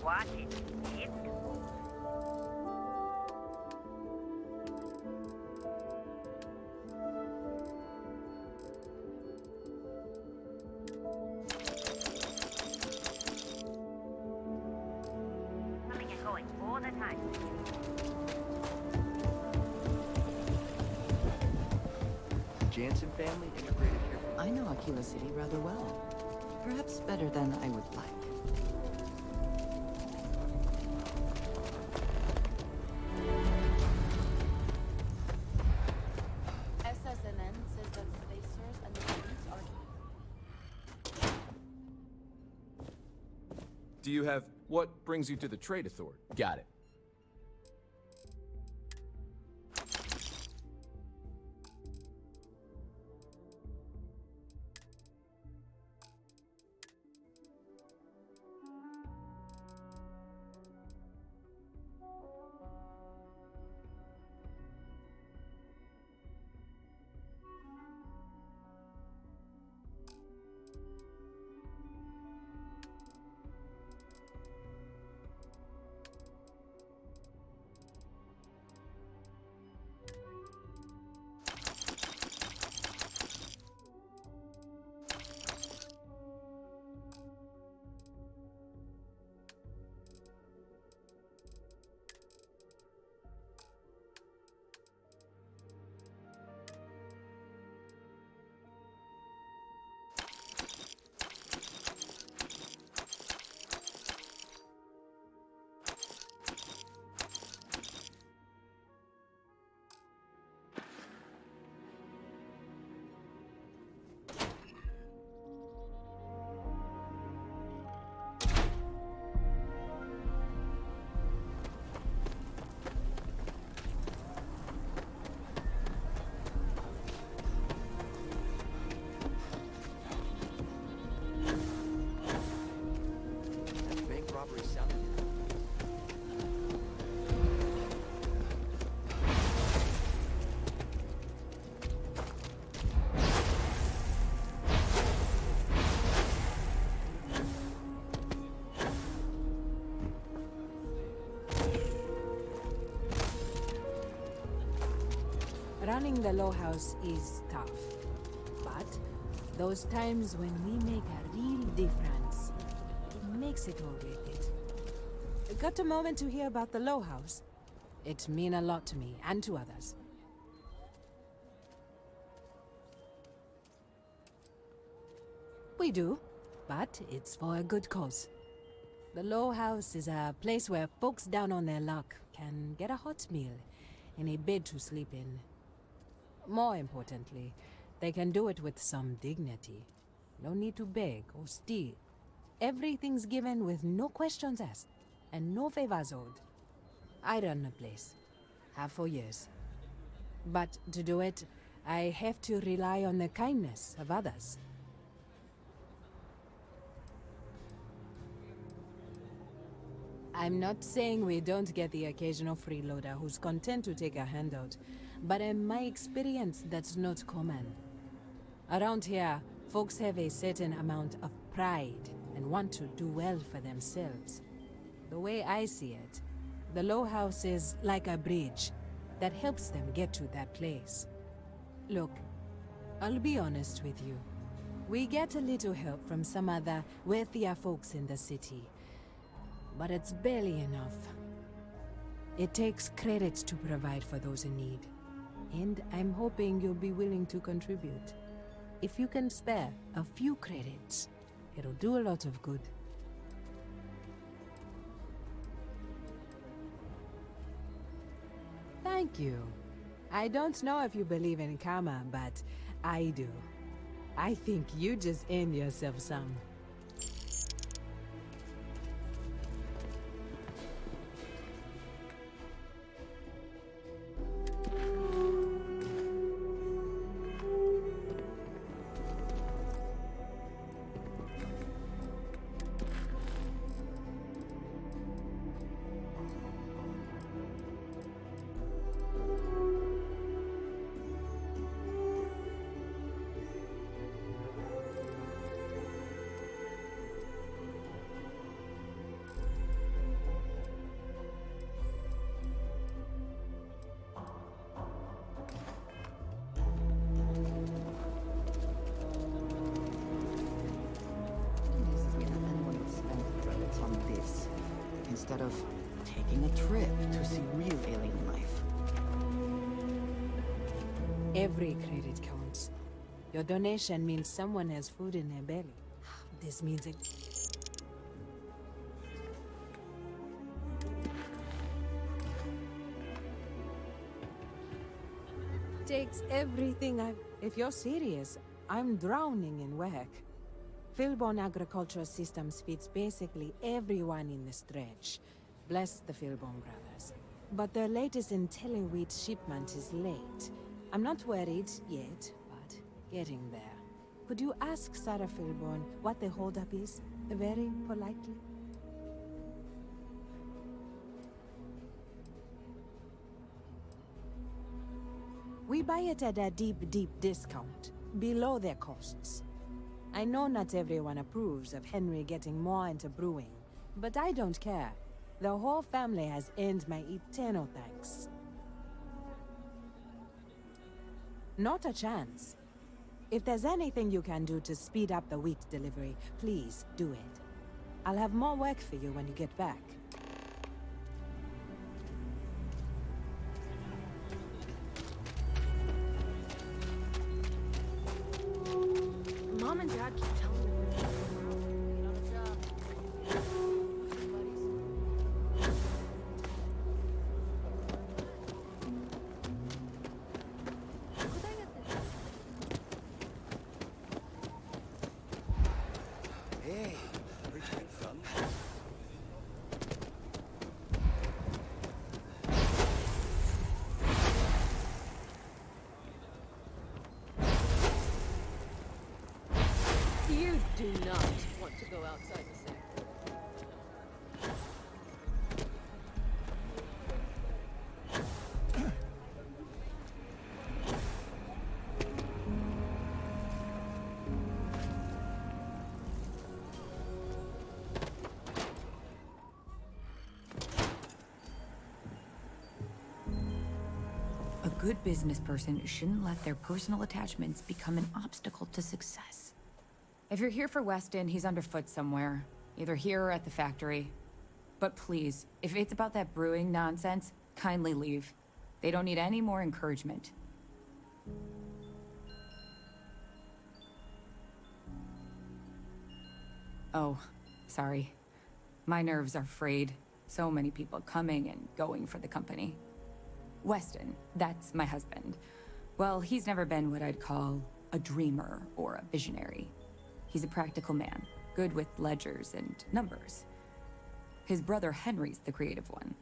Watch it, kid. Coming and going all the time. Jansen family immigrated here from... I know Aquila City rather well. Perhaps better than I would like. SSNN says that spacers and the planes are... Do you have... What brings you to the Trade Authority? Got it. Running the Low House is tough, but those times when we make a real difference, it makes it all worth it. Got a moment to hear about the Low House? It mean a lot to me and to others. We do, but it's for a good cause. The Low House is a place where folks down on their luck can get a hot meal and a bed to sleep in. More importantly, they can do it with some dignity. No need to beg or steal. Everything's given with no questions asked and no favors owed. I run the place. Have for years. But to do it, I have to rely on the kindness of others. I'm not saying we don't get the occasional freeloader who's content to take a handout, but in my experience, that's not common. Around here, folks have a certain amount of pride and want to do well for themselves. The way I see it, the Low House is like a bridge that helps them get to that place. Look, I'll be honest with you. We get a little help from some other wealthier folks in the city, but it's barely enough. It takes credits to provide for those in need, and I'm hoping you'll be willing to contribute. If you can spare a few credits, it'll do a lot of good. Thank you. I don't know if you believe in karma, but I do. I think you just earned yourself some. Instead of taking a trip to see real alien life. Every credit counts. Your donation means someone has food in their belly. This means it. Takes everything I've... If you're serious, I'm drowning in work. Philbon Agricultural Systems feeds basically everyone in the stretch. Bless the Philbon brothers. But their latest IntelliWheat shipment is late. I'm not worried yet, but getting there. Could you ask Sarah Philbon what the holdup is? Very politely. We buy it at a deep, deep discount, below their costs. I know not everyone approves of Henry getting more into brewing, but I don't care. The whole family has earned my eternal thanks. Not a chance. If there's anything you can do to speed up the wheat delivery, please do it. I'll have more work for you when you get back. Mom and Dad keep telling me we're on a job. Could I get this? Hey, pretend son. You do not want to go outside the sector. A good business person shouldn't let their personal attachments become an obstacle to success. If you're here for Weston, he's underfoot somewhere. Either here or at the factory. But please, if it's about that brewing nonsense, kindly leave. They don't need any more encouragement. Oh, sorry. My nerves are frayed. So many people coming and going for the company. Weston, that's my husband. Well, he's never been what I'd call a dreamer or a visionary. He's a practical man, good with ledgers and numbers. His brother Henry's the creative one,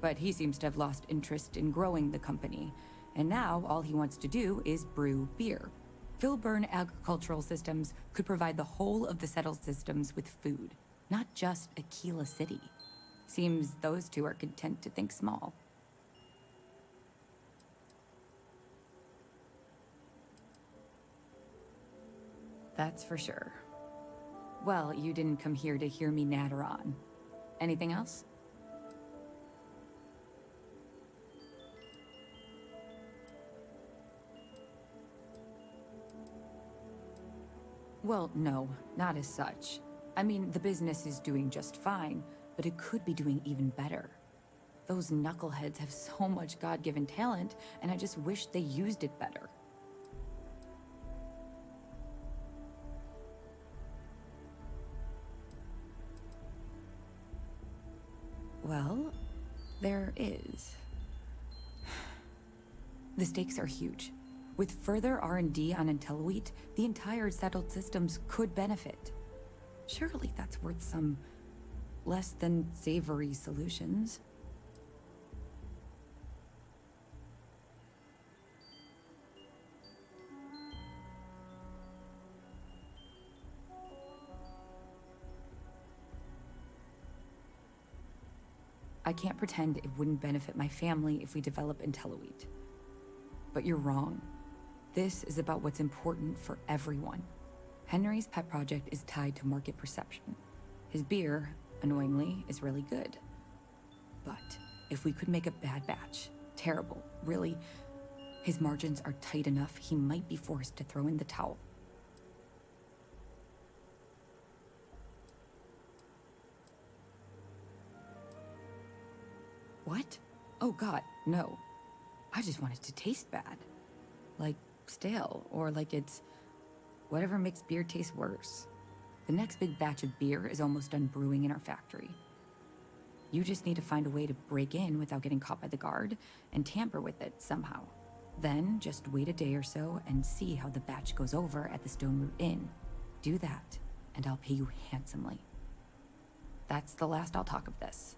but he seems to have lost interest in growing the company, and now all he wants to do is brew beer. Filburn Agricultural Systems could provide the whole of the settled systems with food, not just Aquila City. Seems those two are content to think small. That's for sure. Well, you didn't come here to hear me natter on. Anything else? Well, no, not as such. I mean, the business is doing just fine, but it could be doing even better. Those knuckleheads have so much God-given talent, and I just wish they used it better. Well, there is. The stakes are huge. With further R&D on IntelliWheat, the entire settled systems could benefit. Surely that's worth some less than savory solutions. I can't pretend it wouldn't benefit my family if we develop IntelliWheat. But you're wrong. This is about what's important for everyone. Henry's pet project is tied to market perception. His beer, annoyingly, is really good. But if we could make a bad batch, terrible, really, his margins are tight enough he might be forced to throw in the towel. What? Oh god, no. I just want it to taste bad. Like stale, or like it's whatever makes beer taste worse. The next big batch of beer is almost done brewing in our factory. You just need to find a way to break in without getting caught by the guard and tamper with it somehow. Then just wait a day or so and see how the batch goes over at the Stone Root Inn. Do that, and I'll pay you handsomely. That's the last I'll talk of this.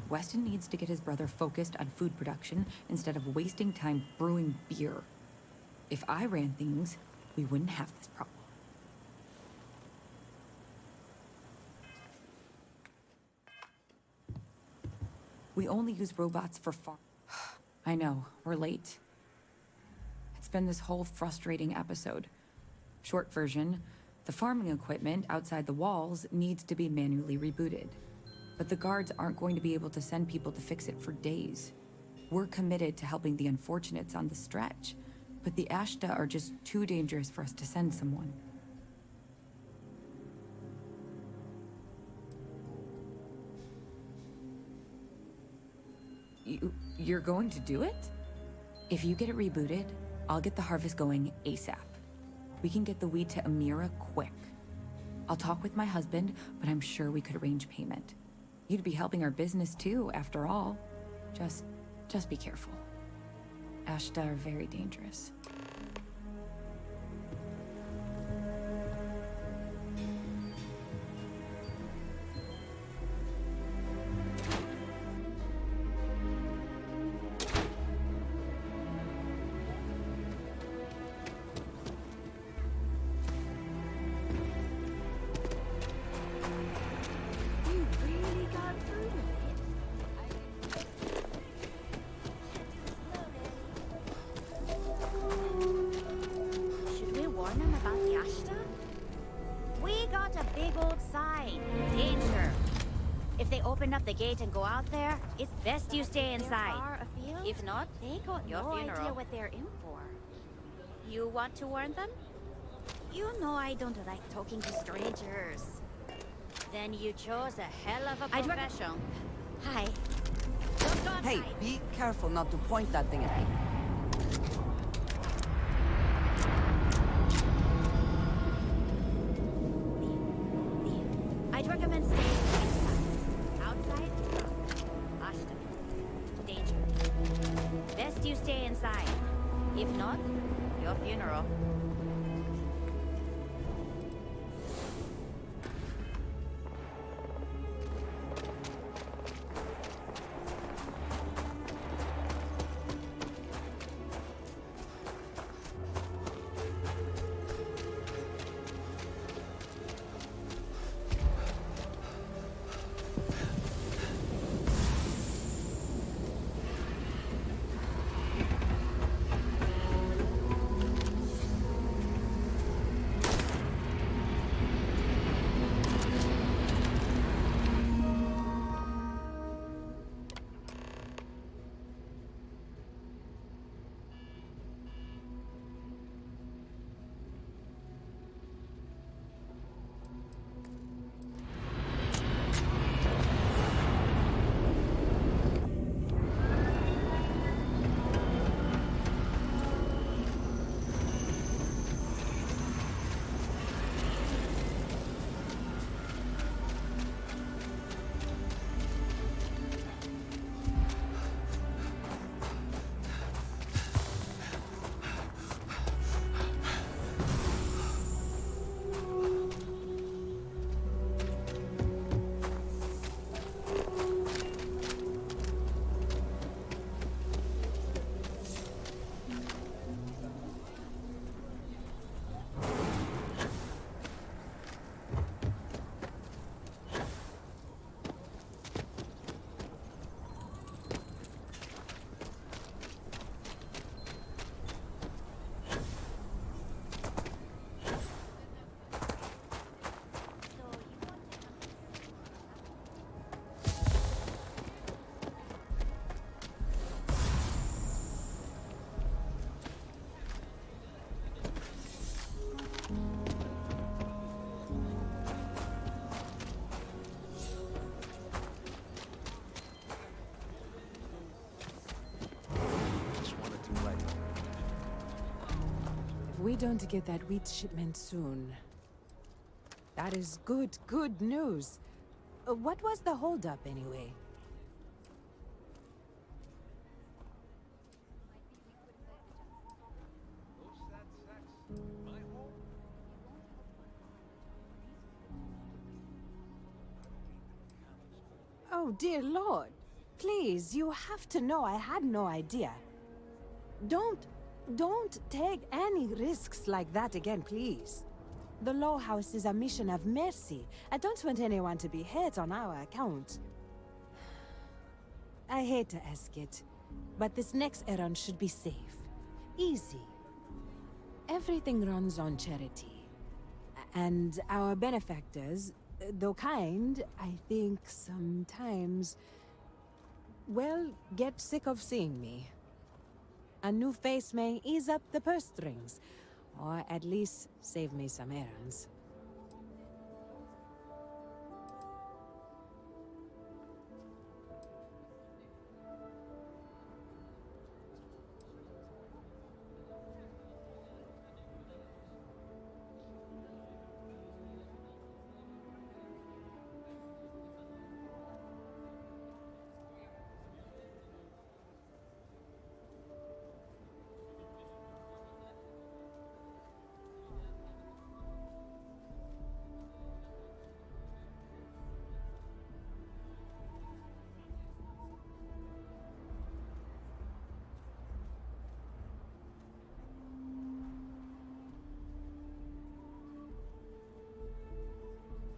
Weston needs to get his brother focused on food production instead of wasting time brewing beer. If I ran things, we wouldn't have this problem. We only use robots for farm. I know, we're late. It's been this whole frustrating episode. Short version, the farming equipment outside the walls needs to be manually rebooted. But the guards aren't going to be able to send people to fix it for days. We're committed to helping the unfortunates on the stretch, but the Ashta are just too dangerous for us to send someone. You're going to do it? If you get it rebooted, I'll get the harvest going ASAP. We can get the wheat to Amira quick. I'll talk with my husband, but I'm sure we could arrange payment. You'd be helping our business too, after all. Just be careful. Ashta are very dangerous. If they open up the gate and go out there, it's best you stay They're inside. far afield? If not, They got your no funeral. idea what they're in for. You want to warn them? You know I don't like talking to strangers. Then you chose a hell of a profession. Hi. Don't go Hey, outside. be careful not to point that thing at me. I'd recommend staying inside. Outside, Ashton. Danger. Best you stay inside. If not, your funeral. Just wanted to let you If we don't get that wheat shipment soon... That is good news. What was the holdup, anyway? Oh, dear Lord. Please, you have to know I had no idea. Don't take any risks like that again, please. The Law House is a mission of mercy. I don't want anyone to be hurt on our account. I hate to ask it, but this next errand should be safe. Easy. Everything runs on charity. And our benefactors, though kind, I think sometimes, well, get sick of seeing me. A new face may ease up the purse strings, or at least save me some errands.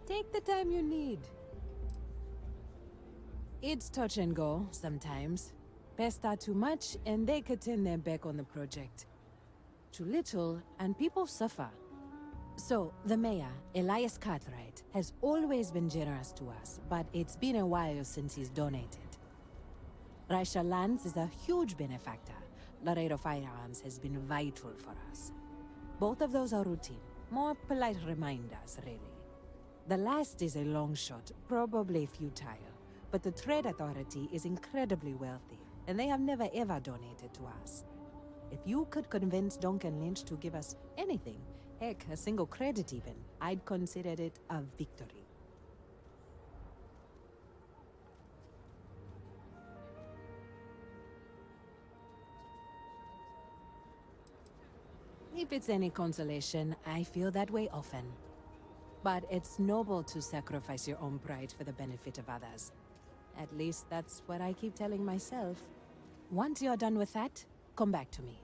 Take the time you need. It's touch and go, sometimes. Pester too much, and they could turn their back on the project. Too little, and people suffer. So, the mayor, Elias Cartwright, has always been generous to us, but it's been a while since he's donated. Raisha Lands is a huge benefactor. Laredo Firearms has been vital for us. Both of those are routine, more polite reminders, really. The last is a long shot, probably futile, but the Trade Authority is incredibly wealthy, and they have never ever donated to us. If you could convince Duncan Lynch to give us anything, heck, a single credit even, I'd consider it a victory. If it's any consolation, I feel that way often. But it's noble to sacrifice your own pride for the benefit of others. At least that's what I keep telling myself. Once you're done with that, come back to me.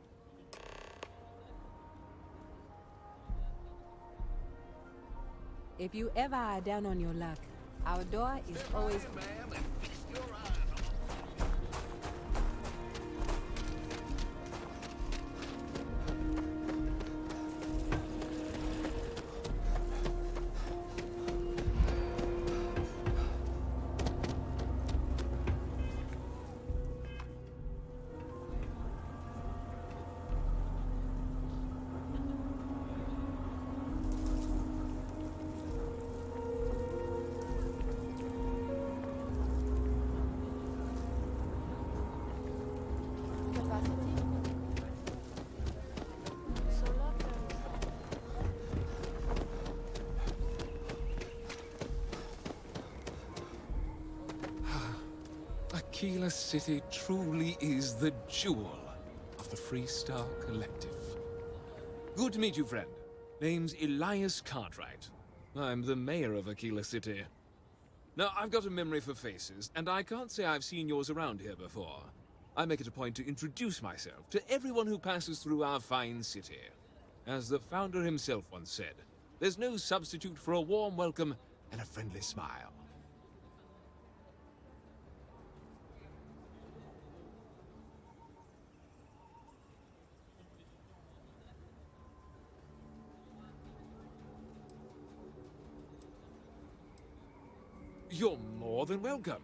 If you ever are down on your luck, our door is always... Capacity? Solar Aquila City truly is the jewel of the Freestar Collective. Good to meet you, friend. Name's Elias Cartwright. I'm the mayor of Aquila City. Now, I've got a memory for faces, and I can't say I've seen yours around here before. I make it a point to introduce myself to everyone who passes through our fine city. As the founder himself once said, there's no substitute for a warm welcome and a friendly smile. You're more than welcome.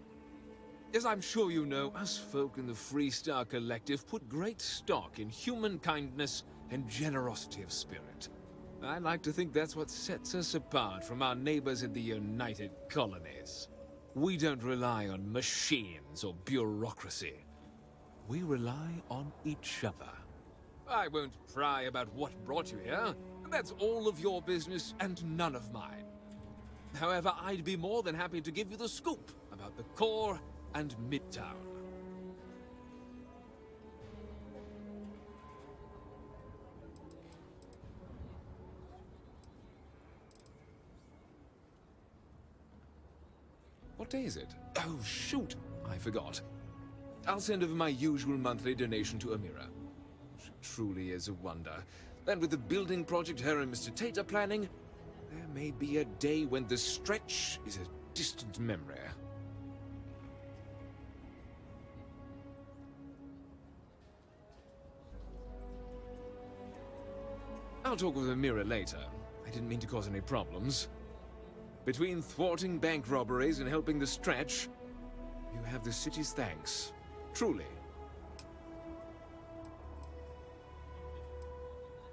As I'm sure you know, us folk in the Freestar Collective put great stock in human kindness and generosity of spirit. I like to think that's what sets us apart from our neighbors in the United Colonies. We don't rely on machines or bureaucracy. We rely on each other. I won't pry about what brought you here. That's all of your business and none of mine. However, I'd be more than happy to give you the scoop about the core and Midtown. What day is it? Oh, shoot! I forgot. I'll send over my usual monthly donation to Amira. She truly is a wonder. And with the building project her and Mr. Tate are planning, there may be a day when the stretch is a distant memory. I'll talk with Amira later. I didn't mean to cause any problems. Between thwarting bank robberies and helping the stretch, you have the city's thanks. Truly.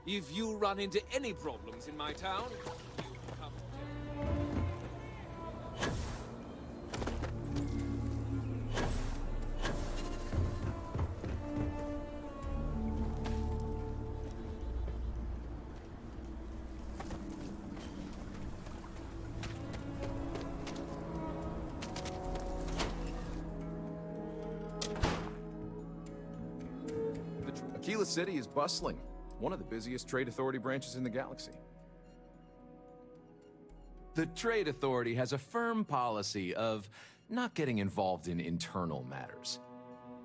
If you run into any problems in my town, you come to me. Aquila City is bustling. One of the busiest trade authority branches in the galaxy. The Trade Authority has a firm policy of not getting involved in internal matters.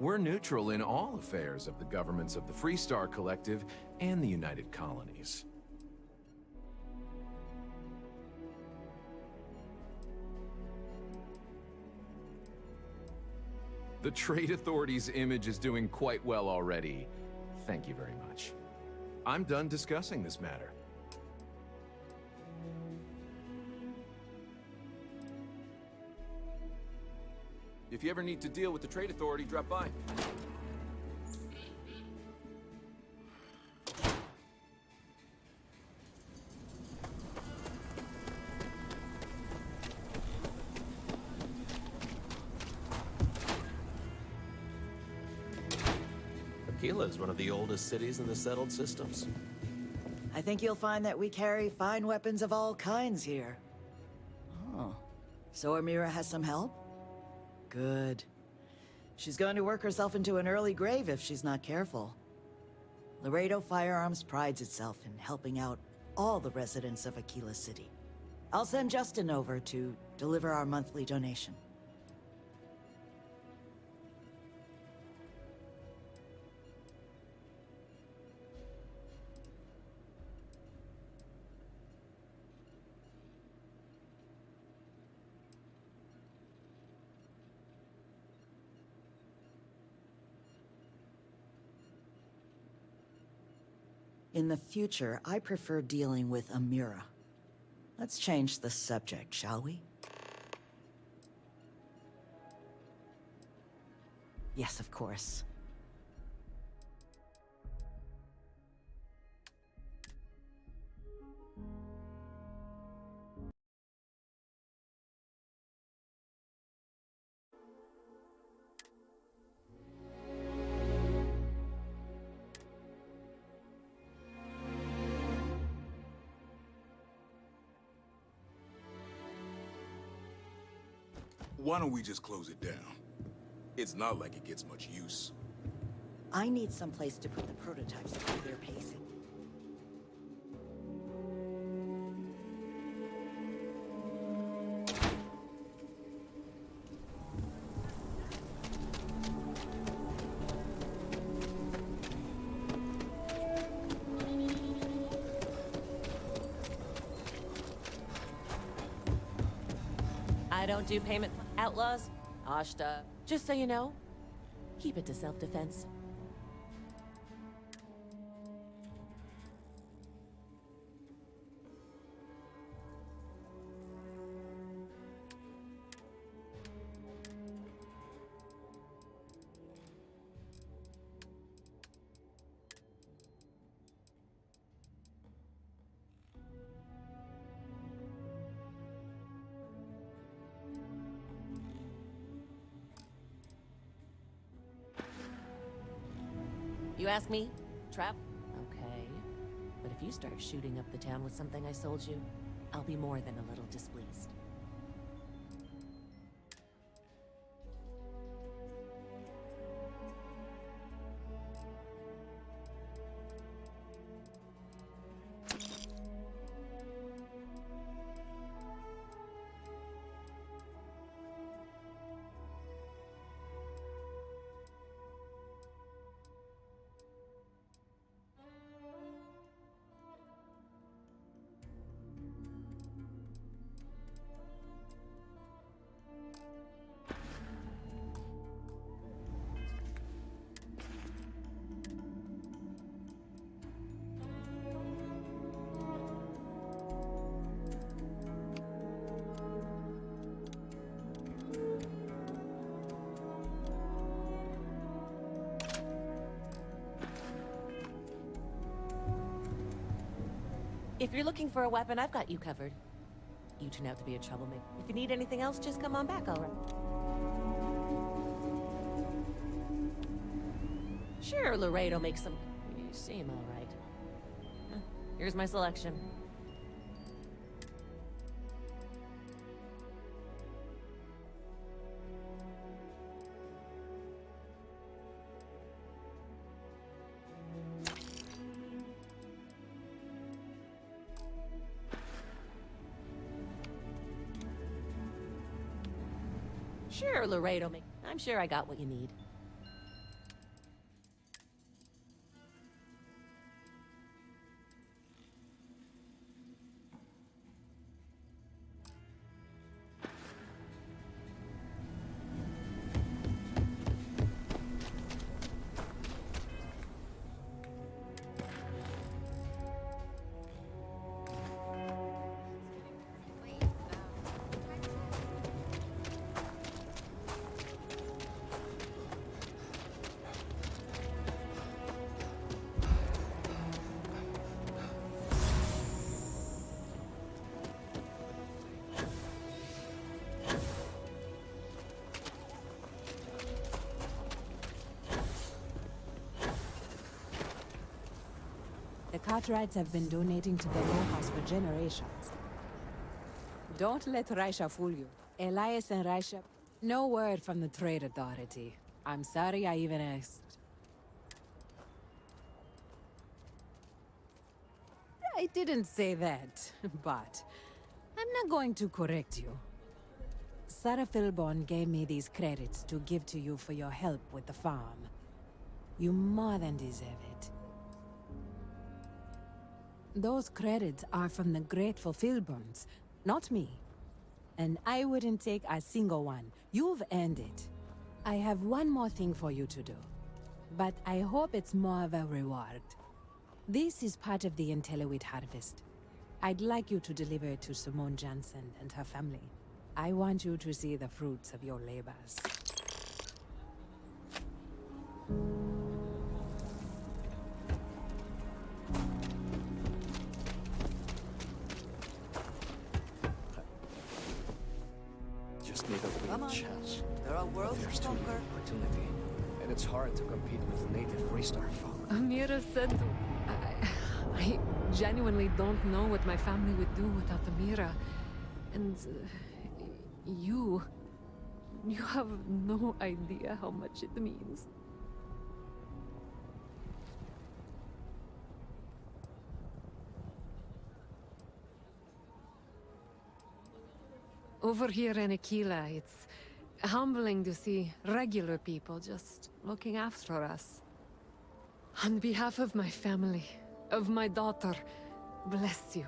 We're neutral in all affairs of the governments of the Freestar Collective and the United Colonies. The Trade Authority's image is doing quite well already. Thank you very much. I'm done discussing this matter. If you ever need to deal with the Trade Authority, drop by. Aquila is one of the oldest cities in the settled systems. I think you'll find that we carry fine weapons of all kinds here. Oh. So Amira has some help? Good. She's going to work herself into an early grave if she's not careful. Laredo Firearms prides itself in helping out all the residents of Aquila City. I'll send Justin over to deliver our monthly donation. In the future, I prefer dealing with Amira. Let's change the subject, shall we? Yes, of course. Why don't we just close it down? It's not like it gets much use. I need some place to put the prototypes through their pacing. I don't do payment outlaws. Ashta. Just so you know, keep it to self-defense. You ask me? Trap? Okay. But if you start shooting up the town with something I sold you, I'll be more than a little displeased. If you're looking for a weapon, I've got you covered. You turn out to be a troublemaker. If you need anything else, just come on back, all right? Sure, Laredo makes some... You seem all right. Here's my selection. Sure, Laredo. I'm sure I got what you need. Cartwrights have been donating to the Low House for generations. Don't let Raisha fool you. Elias and Raisha... No word from the Trade Authority. I'm sorry I even asked. I didn't say that, but I'm not going to correct you. Sarah Philborn gave me these credits to give to you for your help with the farm. You more than deserve it. Those credits are from the grateful Philborns, not me. And I wouldn't take a single one. You've earned it. I have one more thing for you to do. But I hope it's more of a reward. This is part of the Intellowit harvest. I'd like you to deliver it to Simone Jansen and her family. I want you to see the fruits of your labors. Just need a Come real on. chance. There are worlds There's to too little conquer. opportunity, and it's hard to compete with native Freestar folk. Amira said... I genuinely don't know what my family would do without Amira. And... you... You have no idea how much it means. Over here in Aquila, it's humbling to see regular people just looking after us. On behalf of my family, of my daughter, bless you.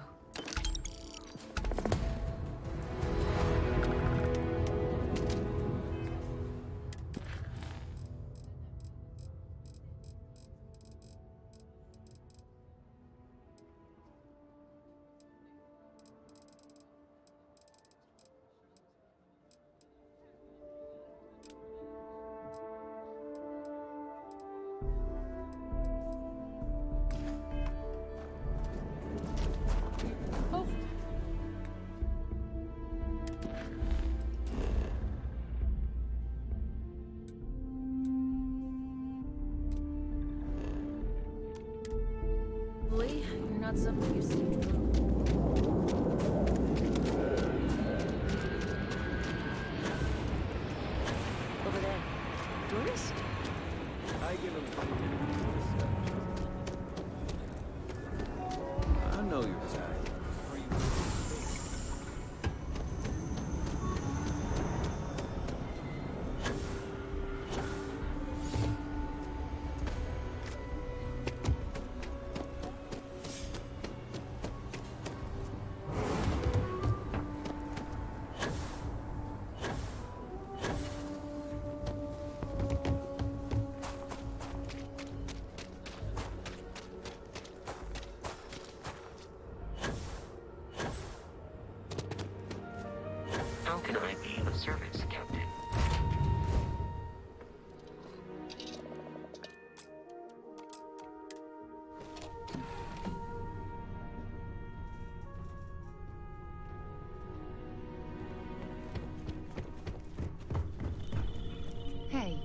Lee, you're not something you see. Over there. Tourist? I give him I know you're Zach. Are you How can I be of service, Captain? Hey.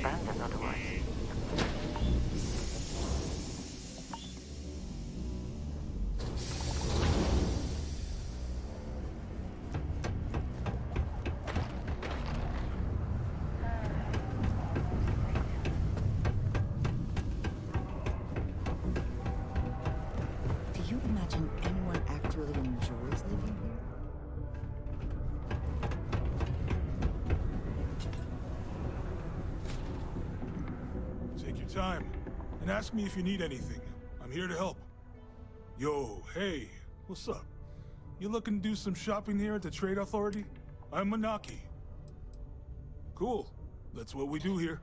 abandoned otherwise. Do you imagine anyone actually enjoys living here? Take your time, and ask me if you need anything. I'm here to help. Yo, hey, what's up? You looking to do some shopping here at the Trade Authority? I'm Manaki. Cool. That's what we do here.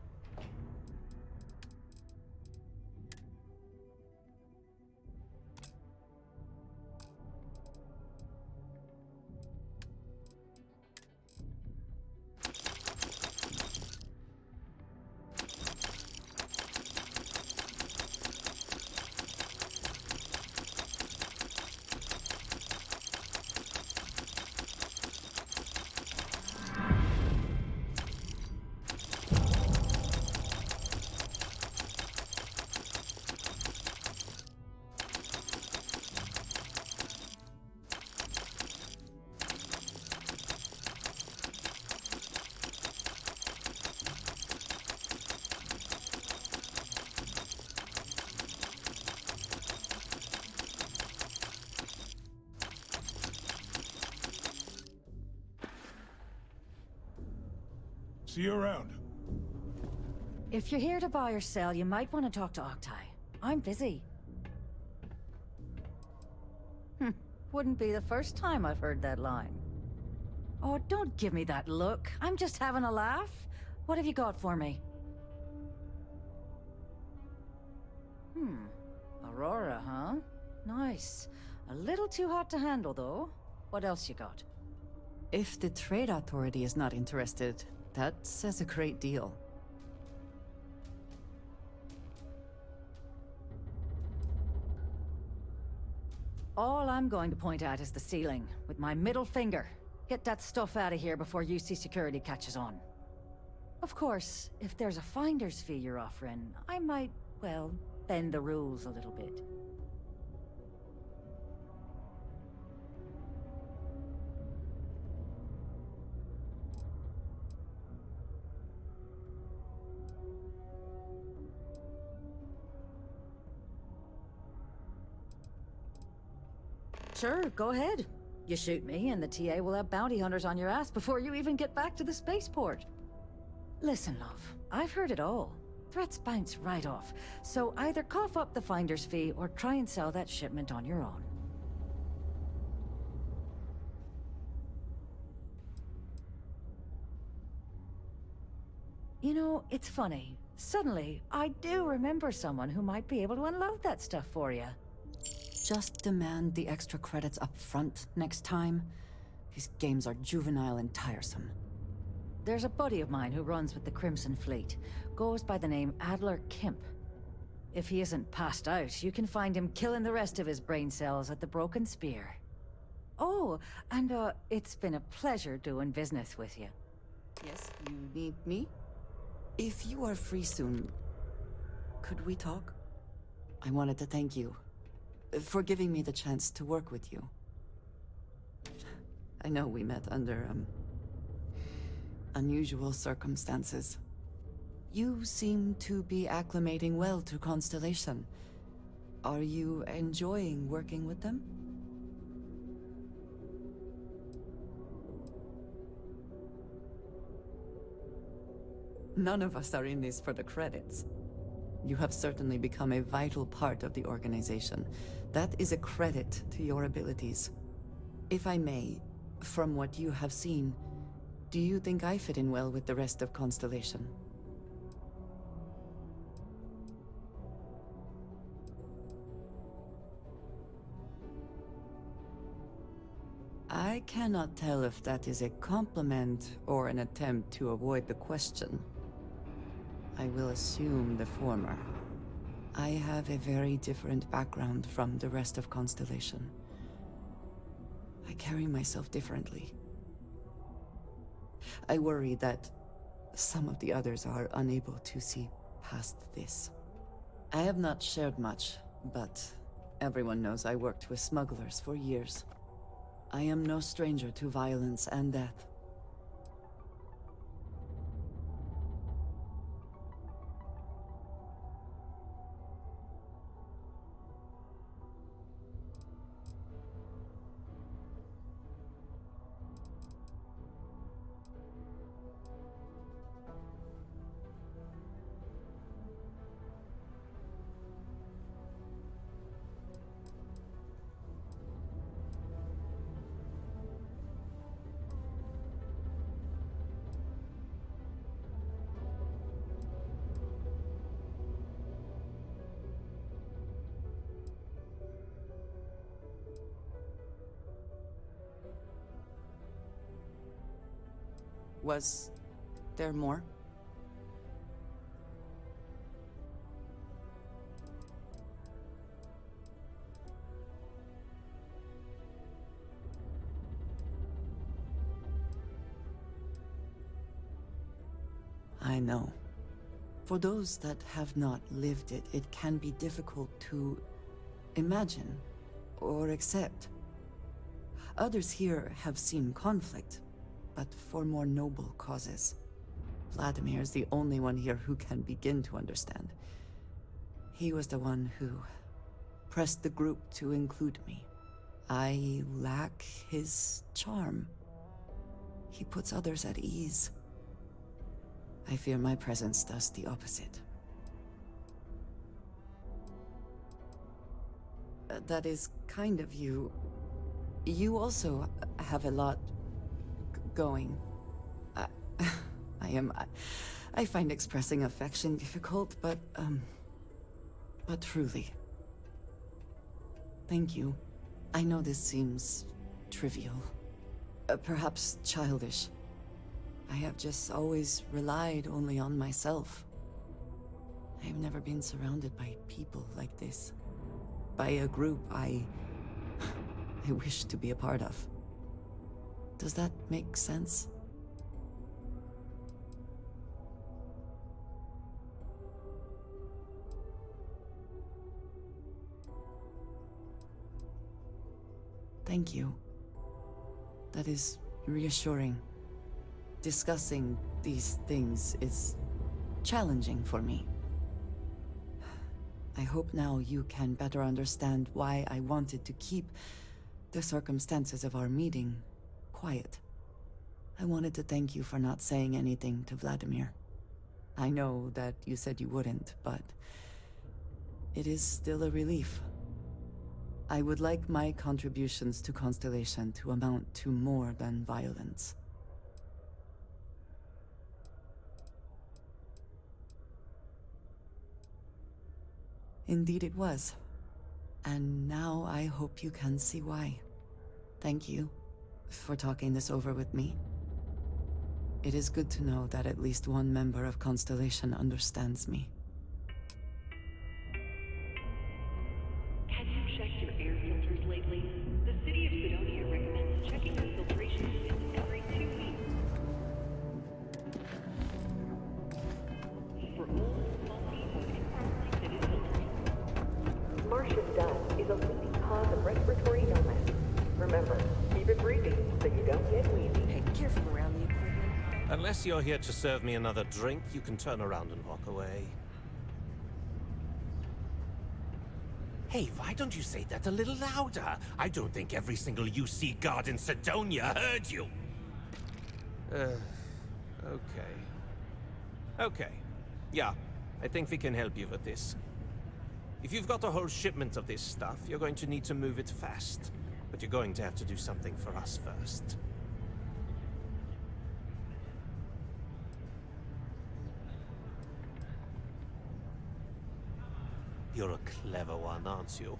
See you around. If you're here to buy or sell, you might want to talk to Octai. I'm busy. Wouldn't be the first time I've heard that line. Oh, don't give me that look. I'm just having a laugh. What have you got for me? Aurora, huh? Nice. A little too hot to handle, though. What else you got? If the Trade Authority is not interested, that says a great deal. All I'm going to point at is the ceiling, with my middle finger. Get that stuff out of here before UC security catches on. Of course, if there's a finder's fee you're offering, I might, well, bend the rules a little bit. Sure, go ahead. You shoot me, and the TA will have bounty hunters on your ass before you even get back to the spaceport. Listen, love, I've heard it all. Threats bounce right off, so either cough up the finder's fee or try and sell that shipment on your own. You know, it's funny. Suddenly, I do remember someone who might be able to unload that stuff for you. Just demand the extra credits up front next time. These games are juvenile and tiresome. There's a buddy of mine who runs with the Crimson Fleet. Goes by the name Adler Kemp. If he isn't passed out, you can find him killing the rest of his brain cells at the Broken Spear. Oh, and it's been a pleasure doing business with you. Yes, you need me? If you are free soon, could we talk? I wanted to thank you for giving me the chance to work with you. I know we met under, unusual circumstances. You seem to be acclimating well to Constellation. Are you enjoying working with them? None of us are in this for the credits. You have certainly become a vital part of the organization. That is a credit to your abilities. If I may, from what you have seen, do you think I fit in well with the rest of Constellation? I cannot tell if that is a compliment or an attempt to avoid the question. I will assume the former. I have a very different background from the rest of Constellation. I carry myself differently. I worry that Some of the others are unable to see past this. I have not shared much, but everyone knows I worked with smugglers for years. I am no stranger to violence and death. Was there more? I know. For those that have not lived it, it can be difficult to imagine or accept. Others here have seen conflict, but for more noble causes. Vladimir is the only one here who can begin to understand. He was the one who pressed the group to include me. I lack his charm. He puts others at ease. I fear my presence does the opposite. That is kind of you. You also have a lot going. I find expressing affection difficult, but truly. Thank you. I know this seems trivial, perhaps childish. I have just always relied only on myself. I have never been surrounded by people like this. By a group I wish to be a part of. Does that make sense? Thank you. That is reassuring. Discussing these things is challenging for me. I hope now you can better understand why I wanted to keep the circumstances of our meeting quiet. I wanted to thank you for not saying anything to Vladimir. I know that you said you wouldn't, but it is still a relief. I would like my contributions to Constellation to amount to more than violence. Indeed it was. And now I hope you can see why. Thank you for talking this over with me. It is good to know that at least one member of Constellation understands me. Have you checked your air filters lately? The city of Sidonia recommends checking the filtration units every 2 weeks. For old, faulty, or improperly fitted filters. Martian dust is a leading cause of respiratory illness. Remember, keep it breathing so you don't get wheezy. Hey, careful around the equipment. Unless you're here to serve me another drink, you can turn around and walk away. Hey, why don't you say that a little louder? I don't think every single UC guard in Sidonia heard you. Okay. Okay. Yeah, I think we can help you with this. If you've got a whole shipment of this stuff, you're going to need to move it fast. But you're going to have to do something for us first. You're a clever one, aren't you?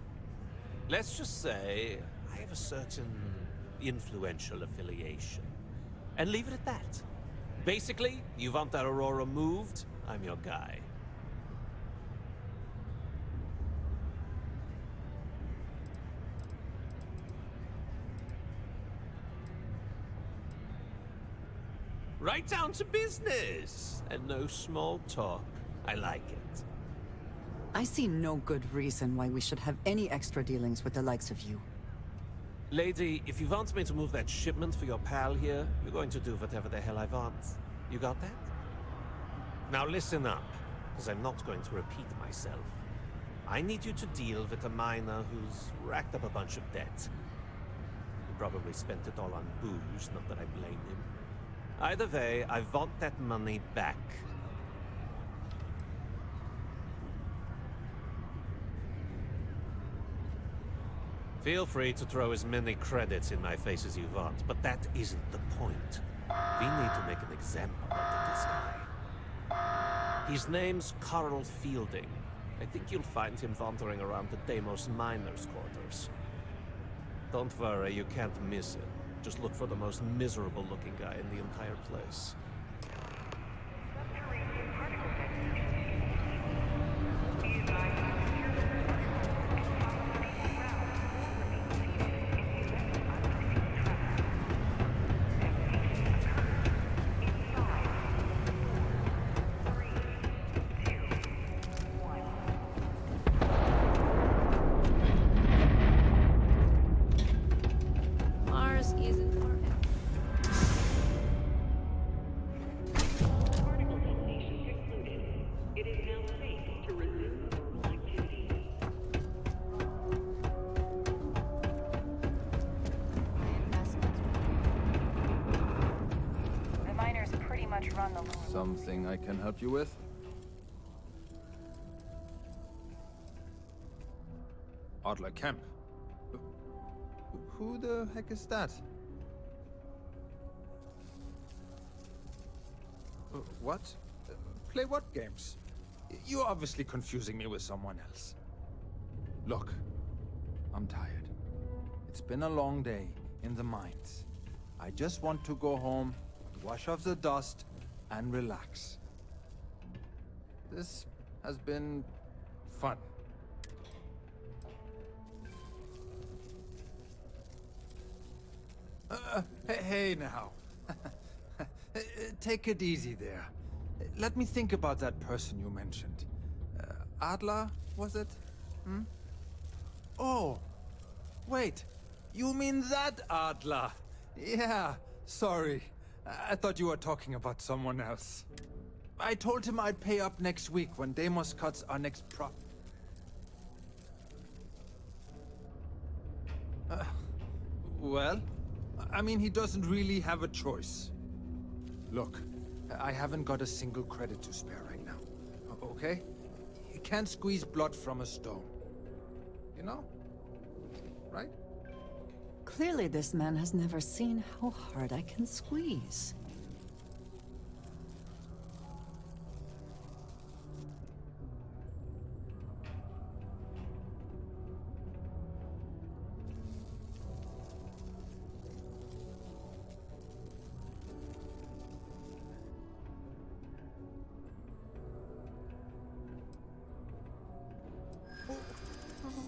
Let's just say I have a certain influential affiliation. And leave it at that. Basically, you want that Aurora moved, I'm your guy. Right down to business. And no small talk. I like it. I see no good reason why we should have any extra dealings with the likes of you. Lady, if you want me to move that shipment for your pal here, you're going to do whatever the hell I want. You got that? Now listen up, because I'm not going to repeat myself. I need you to deal with a miner who's racked up a bunch of debt. He probably spent it all on booze, not that I blame him. Either way, I want that money back. Feel free to throw as many credits in my face as you want, but that isn't the point. We need to make an example out of this guy. His name's Carl Fielding. I think you'll find him wandering around the Deimos miners' quarters. Don't worry, you can't miss him. Just look for the most miserable-looking guy in the entire place. Mars isn't forever. It is now safe to resume normal activity. The miners pretty much run the loop. Something I can help you with? Adler Kemp. Who the heck is that? What? Play what games? You're obviously confusing me with someone else. Look, I'm tired. It's been a long day in the mines. I just want to go home, wash off the dust, and relax. This has been fun. Hey now. Take it easy there. Let me think about that person you mentioned. Adler, was it? Hmm? Oh, wait. You mean that Adler? Yeah, sorry. I thought you were talking about someone else. I told him I'd pay up next week when Deimos cuts our next prop. Well, I mean, he doesn't really have a choice. Look, I haven't got a single credit to spare right now, okay? You can't squeeze blood from a stone. You know? Right? Clearly this man has never seen how hard I can squeeze.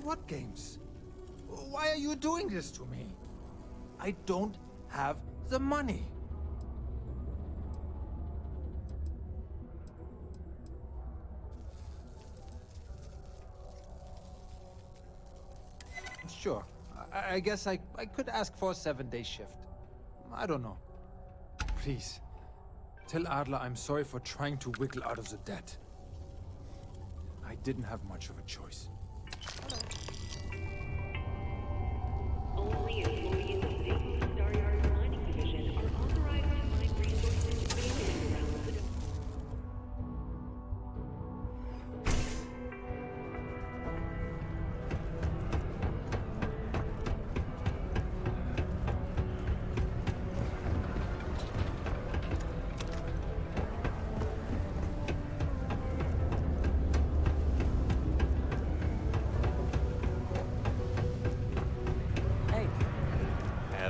What games? Why are you doing this to me? I don't have the money. Sure. I guess I could ask for a 7-day shift. I don't know. Please, tell Adler I'm sorry for trying to wiggle out of the debt. I didn't have much of a choice. Only employees of the Starbase mining division are authorized to mine resources in and around the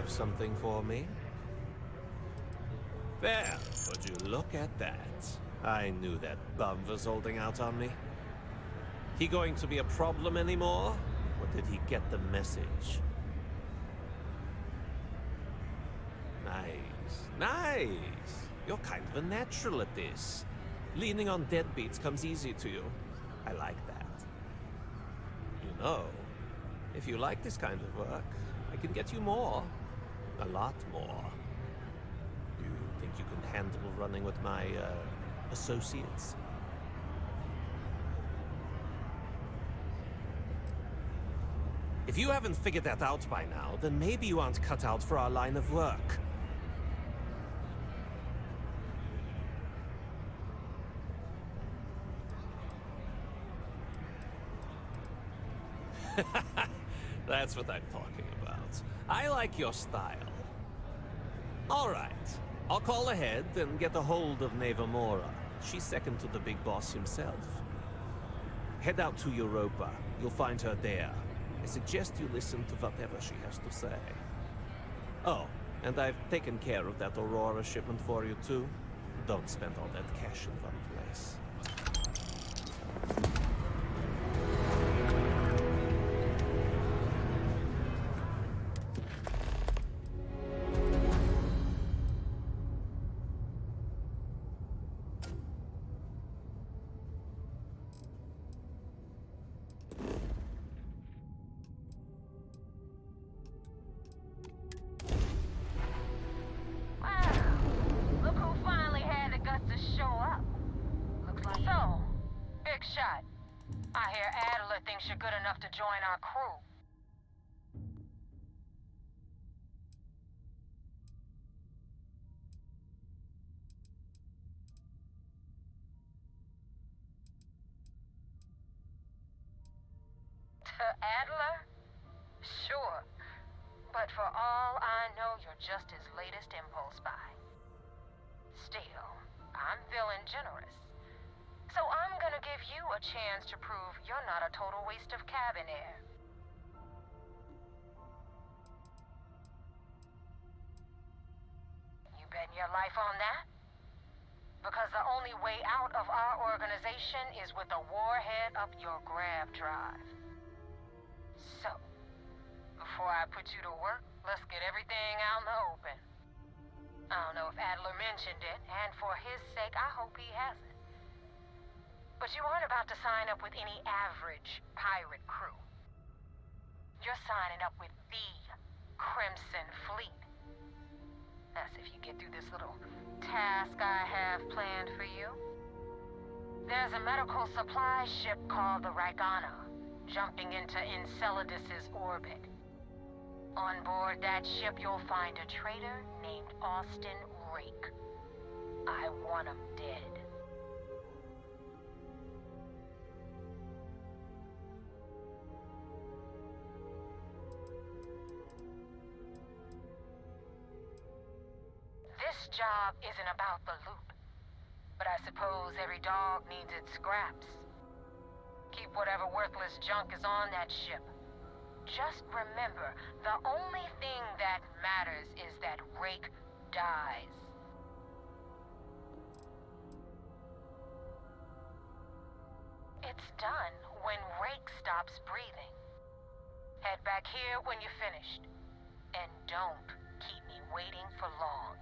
Something for me? There, would you look at that? I knew that bum was holding out on me. He going to be a problem anymore? Or did he get the message? Nice, nice. You're kind of a natural at this. Leaning on deadbeats comes easy to you. I like that. You know, if you like this kind of work, I can get you more. A lot more. You think you can handle running with my, associates? If you haven't figured that out by now, then maybe you aren't cut out for our line of work. That's what I'm talking about. I like your style. All right. I'll call ahead and get a hold of Nevamora. She's second to the big boss himself. Head out to Europa. You'll find her there. I suggest you listen to whatever she has to say. Oh, and I've taken care of that Aurora shipment for you too. Don't spend all that cash in one place. Look who finally had the guts to show up. Looks like so. Big shot. I hear Adler thinks you're good enough to join our crew. To Adler? Sure. But for all I know, you're just his latest impulse buy. Still, I'm feeling generous. So I'm gonna give you a chance to prove you're not a total waste of cabin air. You betting your life on that? Because the only way out of our organization is with a warhead up your grav drive. So, before I put you to work, let's get everything out in the open. I don't know if Adler mentioned it, and for his sake, I hope he hasn't. But you aren't about to sign up with any average pirate crew. You're signing up with the Crimson Fleet. That's if you get through this little task I have planned for you. There's a medical supply ship called the Ragana, jumping into Enceladus's orbit. On board that ship, you'll find a traitor named Austin Rake. I want him dead. This job isn't about the loot, but I suppose every dog needs its scraps. Keep whatever worthless junk is on that ship. Just remember, the only thing that matters is that Rake dies. It's done when Rake stops breathing. Head back here when you're finished. And don't keep me waiting for long.